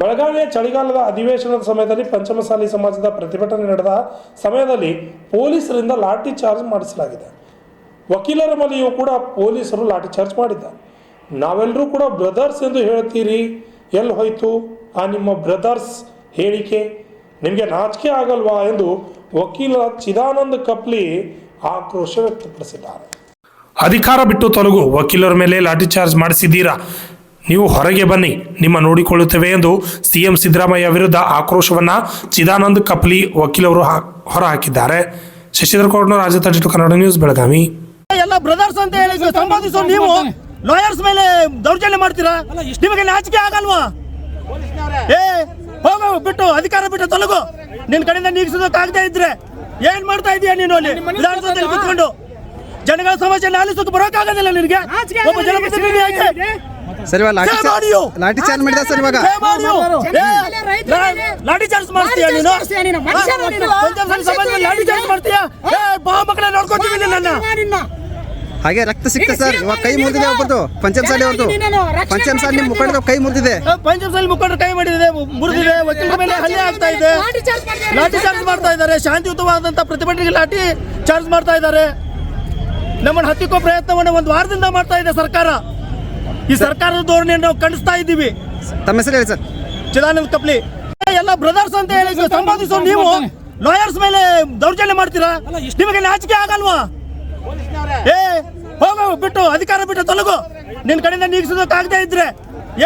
ಬೆಳಗಾವಿಯ ಚಳಿಗಾಲದ ಅಧಿವೇಶನದ ಸಮಯದಲ್ಲಿ ಪಂಚಮಸಾಲಿ ಸಮಾಜದ ಪ್ರತಿಭಟನೆ ನಡೆದ ಸಮಯದಲ್ಲಿ ಪೊಲೀಸರಿಂದ ಲಾಠಿ ಚಾರ್ಜ್ ಮಾಡಿಸಲಾಗಿದೆ. ವಕೀಲರ ಮೇಲೆಯೂ ಕೂಡ ಪೊಲೀಸರು ಲಾಠಿ ಚಾರ್ಜ್ ಮಾಡಿದ್ದಾರೆ. ನಾವೆಲ್ಲರೂ ಕೂಡ ಬ್ರದರ್ಸ್ ಎಂದು ಹೇಳ್ತೀರಿ, ಎಲ್ಲಿ ಹೋಯಿತು ಆ ನಿಮ್ಮ ಬ್ರದರ್ಸ್ ಹೇಳಿಕೆ? ನಿಮಗೆ ನಾಚಿಕೆ ಆಗಲ್ವಾ ಎಂದು ವಕೀಲ ಚಿದಾನಂದ ಕಪ್ಲಿ ಆಕ್ರೋಶ ವ್ಯಕ್ತಪಡಿಸಿದ್ದಾರೆ. ಅಧಿಕಾರ ಬಿಟ್ಟು ತೊಲಗು, ವಕೀಲರ ಮೇಲೆ ಲಾಠಿ ಚಾರ್ಜ್ ಮಾಡಿಸಿದ್ದೀರಾ, ನೀವು ಹೊರಗೆ ಬನ್ನಿ, ನಿಮ್ಮ ನೋಡಿಕೊಳ್ಳುತ್ತೇವೆ ಎಂದು ಸಿಎಂ ಸಿದ್ದರಾಮಯ್ಯ ವಿರುದ್ಧ ಆಕ್ರೋಶವನ್ನ ಚಿದಾನಂದ ಕಪ್ಲಿ ವಕೀಲರು ಹೊರಹಾಕಿದ್ದಾರೆ. ಶಶಿಧರ ಕೋಟ್ನೂರ್, ರಾಜ್ಯ 32 ಕನ್ನಡ ನ್ಯೂಸ್, ಬೆಳಗಾವಿ. ಎಲ್ಲ ಬ್ರದರ್ಸ್ ಅಂತ ಹೇಳಿ ಸಂಬೋಧಿಸೋ ನೀವು ಲಾಯರ್ಸ್ ಮೇಲೆ ದೌರ್ಜನ್ಯ ಮಾಡ್ತೀರಾ? ನಿಮಗೆ ನಾಚಿಕೆ ಆಗಲ್ವಾ? ಹೋಗು, ಬಿಟ್ಟು ಅಧಿಕಾರ ಬಿಟ್ಟು ತೊಲಗು. ನಿನ್ ಕಡೆಯಿಂದ ನೀಗಿಸೋದಕ್ಕಾಗದೇ ಇದ್ರೆ ಏನ್ ಮಾಡ್ತಾ ಇದೀಯ ನೀನು? ಅಲ್ಲಿ ವಿಧಾನಸೌಧದಲ್ಲಿ ಕೂತ್ಕೊಂಡು ಜನಗಳ ಸಮಸ್ಯೆ ಆಲಿಸೋಕೆ ಬರೋಕ್ಕಾಗೋದಿಲ್ಲ ನಿನಗೆ? ಒಬ್ಬ ಜನಪ್ರತಿನಿಧಿ ಆಗಿ ಲಾಠಿ ಚಾರ್ಜ್ ಮಾಡಿದ ಸರ್. ಇವಾಗ ಲಾಠಿ ಚಾರ್ಜ್ ಮಾಡ್ತೀಯ ನೀನು? ಲಾಠಿ ಚಾರ್ಜ್ ಮಾಡ್ತೀಯ? ಮಕ್ಕಳ ನೋಡ್ಕೊತೀವಿ ನನ್ನ. ಹಾಗೆ ರಕ್ತ ಸಿಕ್ತ ಸರ್. ಇವಾಗ ಕೈ ಮುರಿದಿದೆ ಒಬ್ಬರದು, ಪಂಚಮಸಾಲಿ ಅವ್ರದ್ದು. ಪಂಚಮಸಾಲಿ ಮುಖಂಡರ ಕೈ ಮುರಿದಿದೆ. ಪಂಚಮಸಾಲಿ ಮುಖಂಡರ ಕೈ ಮುರಿದಿದೆ. ವಕೀಲರ ಮೇಲೆ ಹಲ್ಲೆ ಆಗ್ತಾ ಇದೆ. ಲಾಠಿ ಚಾರ್ಜ್ ಮಾಡ್ತಾ ಇದ್ದಾರೆ. ಶಾಂತಿಯುತವಾದಂತ ಪ್ರತಿಭಟನೆಗೆ ಲಾಠಿ ಚಾರ್ಜ್ ಮಾಡ್ತಾ ಇದ್ದಾರೆ. ನಮ್ಮನ್ನು ಹತ್ತಿಕ್ಕೋ ಪ್ರಯತ್ನವನ್ನು ಒಂದು ವಾರದಿಂದ ಮಾಡ್ತಾ ಇದೆ ಸರ್ಕಾರ. ಈ ಸರ್ಕಾರದ ಧೋರಣೆಯನ್ನು ನಾವು ಖಂಡಿಸ್ತಾ ಇದ್ದೀವಿ. ತಮ್ಮ ಹೆಸರು ಹೇಳಿ ಸರ್. ಚಿದಾನಂದ ಕಪ್ಲಿ. ಎಲ್ಲ ಬ್ರದರ್ಸ್ ಅಂತ ಹೇಳಿ ಸಂಬೋಧಿಸೋ ನೀವು ಲಾಯರ್ಸ್ ಮೇಲೆ ದೌರ್ಜನ್ಯ ಮಾಡ್ತೀರಾ? ನಿಮಗೆ ನಾಚಿಕೆ ಆಗಲ್ವಾ? ಹೋಗು, ಬಿಟ್ಟು ಅಧಿಕಾರ ಬಿಟ್ಟು ತೊಲಗು. ನಿನ್ ಕಡೆಯಿಂದ ನೀಗಿಸೋದಕ್ಕಾಗದೇ ಇದ್ರೆ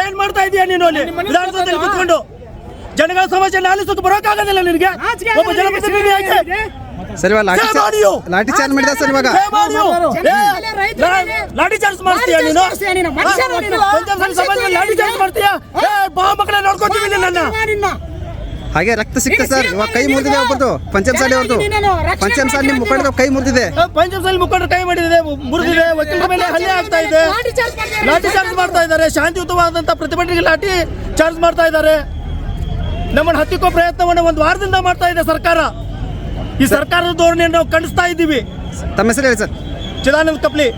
ಏನ್ ಮಾಡ್ತಾ ಇದೀಯ ನೀನು? ಅಲ್ಲಿ ವಿಧಾನಸೌಧದಲ್ಲಿ ಕೂತ್ಕೊಂಡು ಜನಗಳ ಸಮಸ್ಯೆ ಆಲಿಸೋಕೆ ಬರೋಕ್ಕಾಗೋದಿಲ್ಲ ನಿನಗೆ? ಒಬ್ಬ ಜನಪ್ರತಿನಿಧಿ ಆಗಿ ಸರ್. ಇವಾಗ ಲಾಠಿ ಚಾರ್ಜ್ ಮಾಡಿದ ಸರ್. ಇವಾಗ ಲಾಠಿ ಚಾರ್ಜ್ ಮಾಡ್ತೀಯ ನೀನು? ಲಾಠಿ ಚಾರ್ಜ್ ಮಾಡ್ತೀಯ? ಮಕ್ಕಳ ನೋಡ್ಕೊತೀವಿ ನನ್ನ. ಹಾಗೆ ರಕ್ತ ಸಿಕ್ತ ಸರ್. ಇವಾಗ ಕೈ ಮುರಿದಿದೆ ಒಬ್ಬರದು, ಪಂಚಮಸಾಲಿ ಅವ್ರದ್ದು. ಪಂಚಮಸಾಲಿ ಮುಖಂಡರ ಕೈ ಮುರಿದಿದೆ. ಪಂಚಮಸಾಲಿ ಮುಖಂಡರ ಕೈ ಮುರಿದಿದೆ. ವಕೀಲರ ಮೇಲೆ ಹಲ್ಲೆ ಆಗ್ತಾ ಇದೆ. ಲಾಠಿ ಚಾರ್ಜ್ ಮಾಡ್ತಾ ಇದ್ದಾರೆ. ಶಾಂತಿಯುತವಾದಂತ ಪ್ರತಿಭಟನೆಗೆ ಲಾಠಿ ಚಾರ್ಜ್ ಮಾಡ್ತಾ ಇದ್ದಾರೆ. ನಮ್ಮನ್ನು ಹತ್ತಿಕ್ಕೋ ಪ್ರಯತ್ನವನ್ನು ಒಂದು ವಾರದಿಂದ ಮಾಡ್ತಾ ಇದೆ ಸರ್ಕಾರ. ಈ ಸರ್ಕಾರದ ಧೋರಣೆಯನ್ನು ನಾವು ಖಂಡಿಸ್ತಾ ಇದ್ದೀವಿ. ತಮ್ಮ ಹೆಸರು ಹೇಳಿ ಸರ್. ಚಿದಾನಂದ ಕಪ್ಲಿ.